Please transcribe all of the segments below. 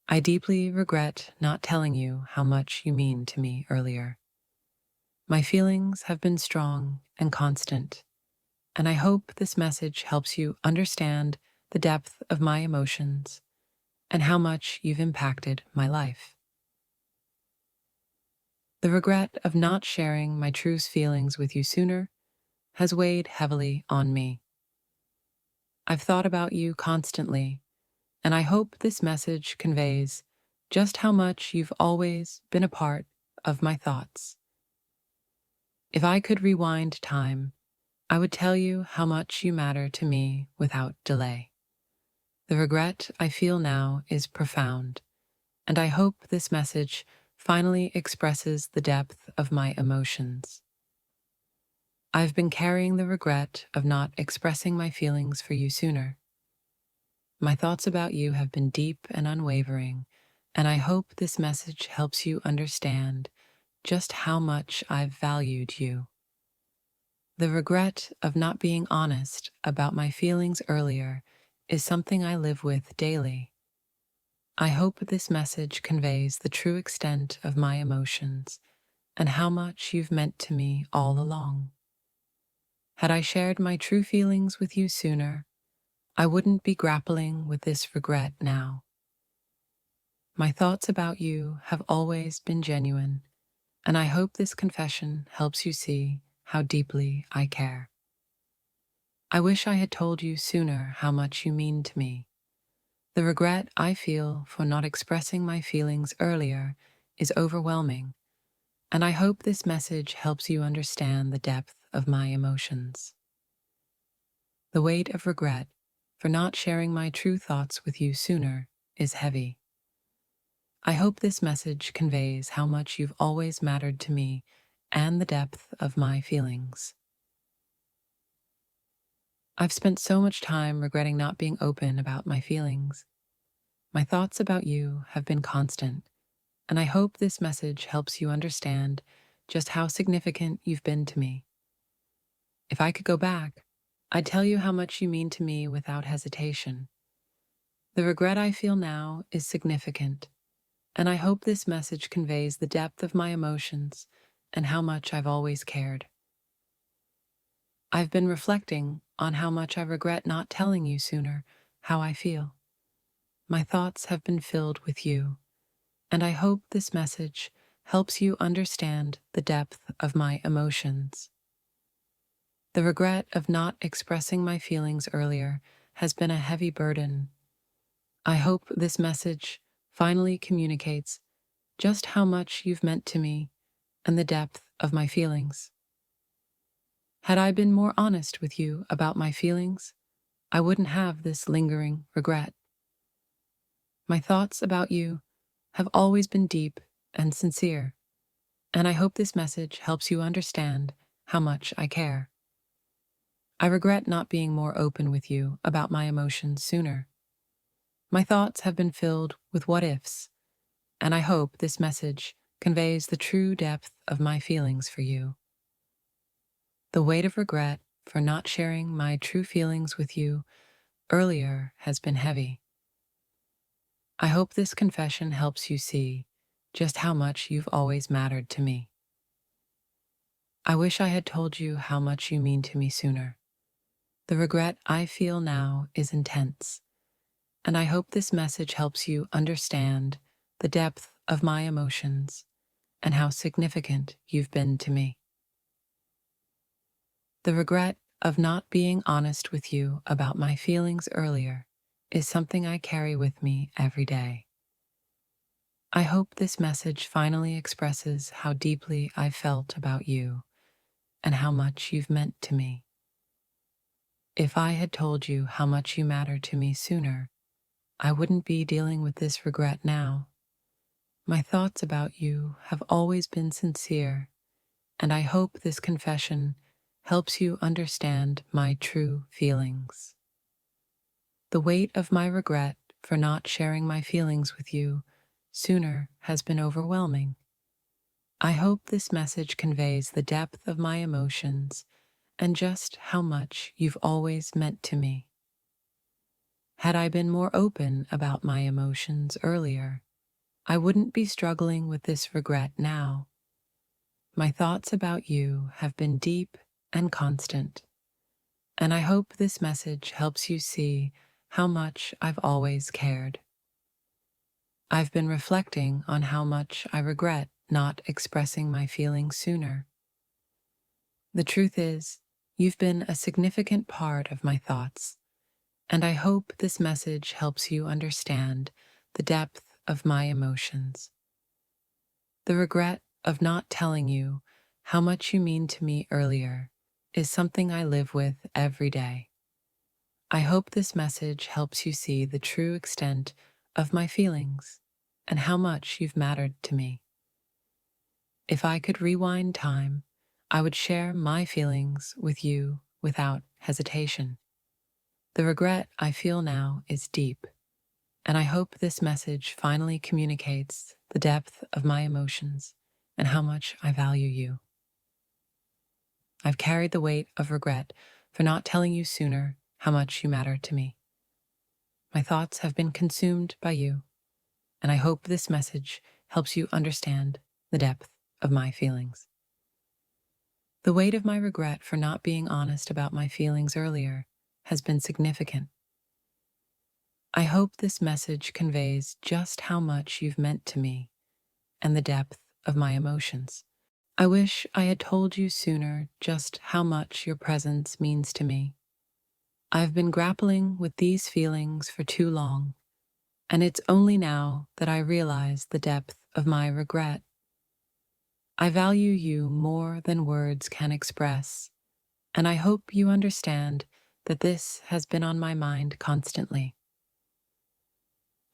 I deeply regret not telling you how much you mean to me earlier. My feelings have been strong and constant, and I hope this message helps you understand the depth of my emotions and how much you've impacted my life. The regret of not sharing my true feelings with you sooner has weighed heavily on me. I've thought about you constantly, and I hope this message conveys just how much you've always been a part of my thoughts. If I could rewind time, I would tell you how much you matter to me without delay. The regret I feel now is profound, and I hope this message finally expresses the depth of my emotions. I've been carrying the regret of not expressing my feelings for you sooner. My thoughts about you have been deep and unwavering, and I hope this message helps you understand just how much I've valued you. The regret of not being honest about my feelings earlier is something I live with daily. I hope this message conveys the true extent of my emotions and how much you've meant to me all along. Had I shared my true feelings with you sooner, I wouldn't be grappling with this regret now. My thoughts about you have always been genuine, and I hope this confession helps you see how deeply I care. I wish I had told you sooner how much you mean to me. The regret I feel for not expressing my feelings earlier is overwhelming, and I hope this message helps you understand the depth of my emotions. The weight of regret for not sharing my true thoughts with you sooner is heavy. I hope this message conveys how much you've always mattered to me and the depth of my feelings. I've spent so much time regretting not being open about my feelings. My thoughts about you have been constant, and I hope this message helps you understand just how significant you've been to me. If I could go back, I'd tell you how much you mean to me without hesitation. The regret I feel now is significant, and I hope this message conveys the depth of my emotions and how much I've always cared. I've been reflecting on how much I regret not telling you sooner how I feel. My thoughts have been filled with you, and I hope this message helps you understand the depth of my emotions. The regret of not expressing my feelings earlier has been a heavy burden. I hope this message finally communicates just how much you've meant to me and the depth of my feelings. Had I been more honest with you about my feelings, I wouldn't have this lingering regret. My thoughts about you have always been deep and sincere, and I hope this message helps you understand how much I care. I regret not being more open with you about my emotions sooner. My thoughts have been filled with what-ifs, and I hope this message conveys the true depth of my feelings for you. The weight of regret for not sharing my true feelings with you earlier has been heavy. I hope this confession helps you see just how much you've always mattered to me. I wish I had told you how much you mean to me sooner. The regret I feel now is intense, and I hope this message helps you understand the depth of my emotions and how significant you've been to me. The regret of not being honest with you about my feelings earlier is something I carry with me every day. I hope this message finally expresses how deeply I felt about you and how much you've meant to me. If I had told you how much you matter to me sooner, I wouldn't be dealing with this regret now. My thoughts about you have always been sincere, and I hope this confession helps you understand my true feelings. The weight of my regret for not sharing my feelings with you sooner has been overwhelming. I hope this message conveys the depth of my emotions and just how much you've always meant to me. Had I been more open about my emotions earlier, I wouldn't be struggling with this regret now. My thoughts about you have been deep and constant, and I hope this message helps you see how much I've always cared. I've been reflecting on how much I regret not expressing my feelings sooner. The truth is, you've been a significant part of my thoughts, and I hope this message helps you understand the depth of my emotions. The regret of not telling you how much you mean to me earlier is something I live with every day. I hope this message helps you see the true extent of my feelings and how much you've mattered to me. If I could rewind time, I would share my feelings with you without hesitation. The regret I feel now is deep, and I hope this message finally communicates the depth of my emotions and how much I value you. I've carried the weight of regret for not telling you sooner how much you matter to me. My thoughts have been consumed by you, and I hope this message helps you understand the depth of my feelings. The weight of my regret for not being honest about my feelings earlier has been significant. I hope this message conveys just how much you've meant to me and the depth of my emotions. I wish I had told you sooner just how much your presence means to me. I've been grappling with these feelings for too long, and it's only now that I realize the depth of my regret. I value you more than words can express, and I hope you understand that this has been on my mind constantly.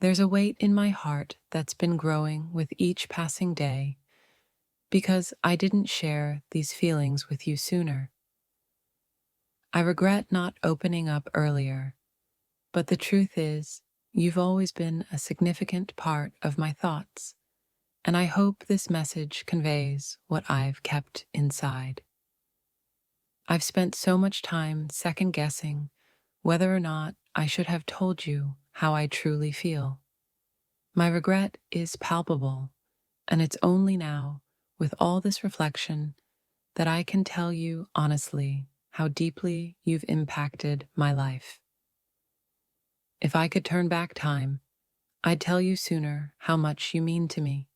There's a weight in my heart that's been growing with each passing day because I didn't share these feelings with you sooner. I regret not opening up earlier, but the truth is, you've always been a significant part of my thoughts, and I hope this message conveys what I've kept inside. I've spent so much time second-guessing whether or not I should have told you how I truly feel. My regret is palpable, and it's only now, with all this reflection, that I can tell you honestly how deeply you've impacted my life. If I could turn back time, I'd tell you sooner how much you mean to me.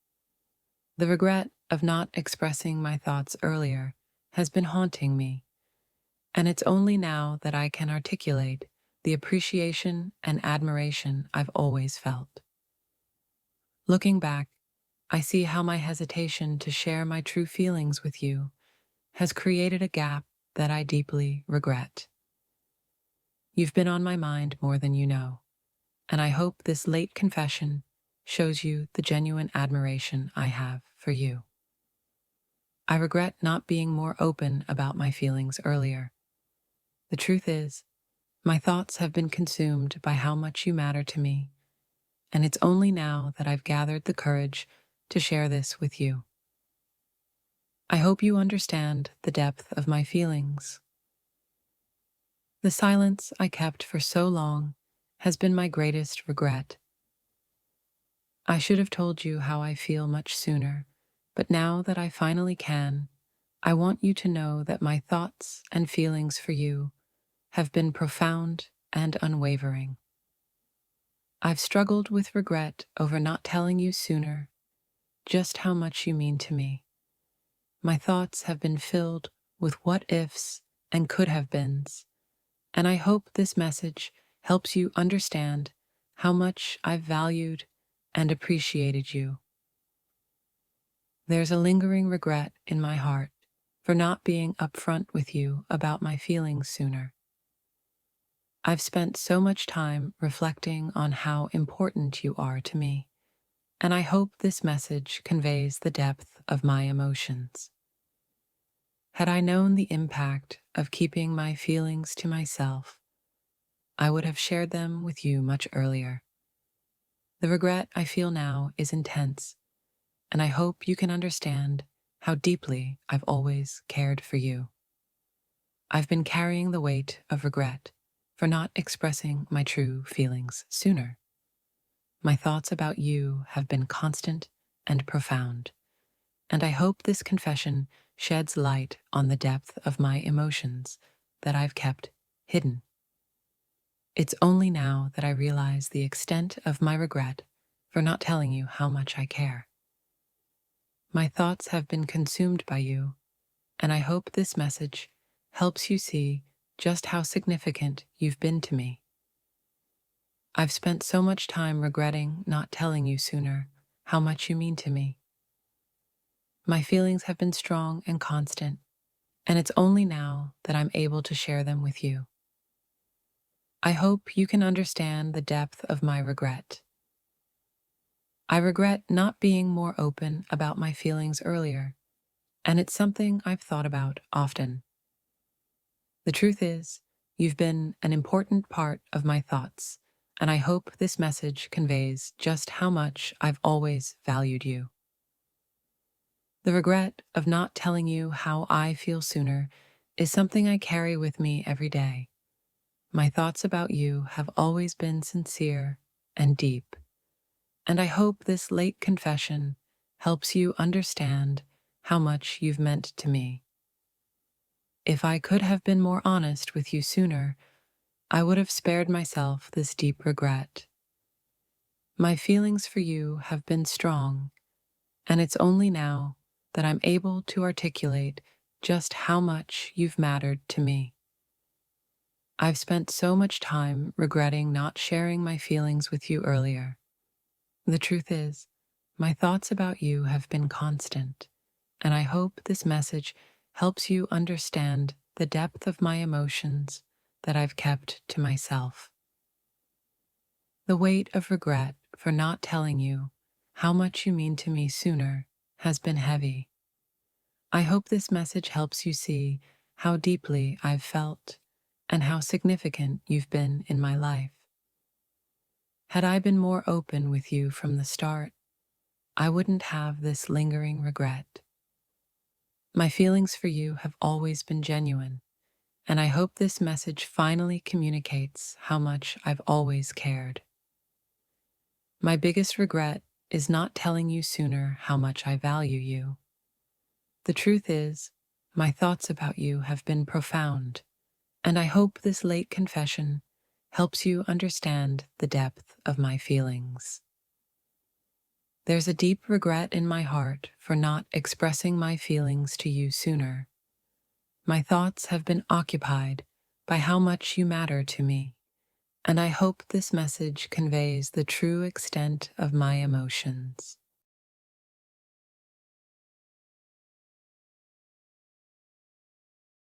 The regret of not expressing my thoughts earlier has been haunting me, and it's only now that I can articulate the appreciation and admiration I've always felt. Looking back, I see how my hesitation to share my true feelings with you has created a gap that I deeply regret. You've been on my mind more than you know, and I hope this late confession shows you the genuine admiration I have for you. I regret not being more open about my feelings earlier. The truth is, my thoughts have been consumed by how much you matter to me, and it's only now that I've gathered the courage to share this with you. I hope you understand the depth of my feelings. The silence I kept for so long has been my greatest regret. I should have told you how I feel much sooner, but now that I finally can, I want you to know that my thoughts and feelings for you have been profound and unwavering. I've struggled with regret over not telling you sooner just how much you mean to me. My thoughts have been filled with what-ifs and could-have-beens, and I hope this message helps you understand how much I've valued and appreciated you. There's a lingering regret in my heart for not being upfront with you about my feelings sooner. I've spent so much time reflecting on how important you are to me, and I hope this message conveys the depth of my emotions. Had I known the impact of keeping my feelings to myself, I would have shared them with you much earlier. The regret I feel now is intense, and I hope you can understand how deeply I've always cared for you. I've been carrying the weight of regret for not expressing my true feelings sooner. My thoughts about you have been constant and profound, and I hope this confession sheds light on the depth of my emotions that I've kept hidden. It's only now that I realize the extent of my regret for not telling you how much I care. My thoughts have been consumed by you, and I hope this message helps you see just how significant you've been to me. I've spent so much time regretting not telling you sooner how much you mean to me. My feelings have been strong and constant, and it's only now that I'm able to share them with you. I hope you can understand the depth of my regret. I regret not being more open about my feelings earlier, and it's something I've thought about often. The truth is, you've been an important part of my thoughts, and I hope this message conveys just how much I've always valued you. The regret of not telling you how I feel sooner is something I carry with me every day. My thoughts about you have always been sincere and deep, and I hope this late confession helps you understand how much you've meant to me. If I could have been more honest with you sooner, I would have spared myself this deep regret. My feelings for you have been strong, and it's only now that I'm able to articulate just how much you've mattered to me. I've spent so much time regretting not sharing my feelings with you earlier. The truth is, my thoughts about you have been constant, and I hope this message helps you understand the depth of my emotions that I've kept to myself. The weight of regret for not telling you how much you mean to me sooner has been heavy. I hope this message helps you see how deeply I've felt and how significant you've been in my life. Had I been more open with you from the start, I wouldn't have this lingering regret. My feelings for you have always been genuine, and I hope this message finally communicates how much I've always cared. My biggest regret is not telling you sooner how much I value you. The truth is, my thoughts about you have been profound, and I hope this late confession helps you understand the depth of my feelings. There's a deep regret in my heart for not expressing my feelings to you sooner. My thoughts have been occupied by how much you matter to me, and I hope this message conveys the true extent of my emotions.